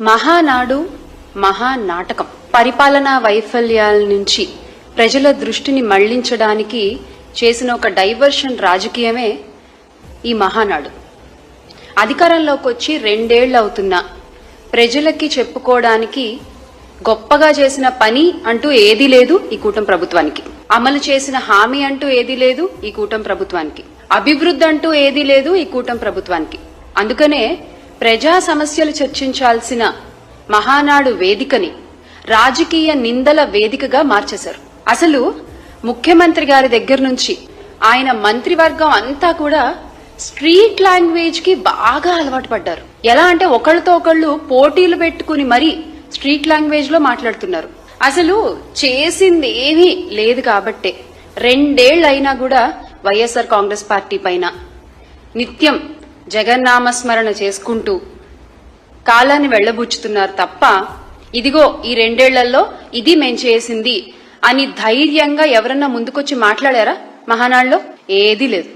మహానాడు మహానాటకం పరిపాలనా వైఫల్యాల నుంచి ప్రజల దృష్టిని మళ్లించడానికి చేసిన ఒక డైవర్షన్ రాజకీయమే ఈ మహానాడు. అధికారంలోకి వచ్చి 2 ఏళ్లు అవుతున్నా ప్రజలకి చెప్పుకోవడానికి గొప్పగా చేసిన పని అంటూ ఏదీ లేదు ఈ కూటమి ప్రభుత్వానికి. అమలు చేసిన హామీ అంటూ ఏదీ లేదు ఈ కూటమి ప్రభుత్వానికి. అభివృద్ధి అంటూ ఏదీ లేదు ఈ కూటమి ప్రభుత్వానికి. అందుకనే ప్రజా సమస్యలు చర్చించాల్సిన మహానాడు వేదికని రాజకీయ నిందల వేదికగా మార్చేశారు. అసలు ముఖ్యమంత్రి గారి దగ్గర నుంచి ఆయన మంత్రివర్గం అంతా కూడా స్ట్రీట్ లాంగ్వేజ్ కి బాగా అలవాటు పడ్డారు. ఎలా అంటే ఒకళ్ళతో ఒకళ్ళు పోటీలు పెట్టుకుని మరీ స్ట్రీట్ లాంగ్వేజ్ లో మాట్లాడుతున్నారు. అసలు చేసింది ఏమీ లేదు కాబట్టే 2 ఏళ్లు అయినా కూడా వైఎస్ఆర్ కాంగ్రెస్ పార్టీ పైన నిత్యం జగన్నామస్మరణ చేసుకుంటూ కాలాన్ని వెళ్లబుచ్చుతున్నారు తప్ప ఇదిగో ఈ 2 ఏళ్లలో ఇది మేం చేసింది అని ధైర్యంగా ఎవరన్నా ముందుకొచ్చి మాట్లాడారా? మహానాడులో ఏదీ లేదు.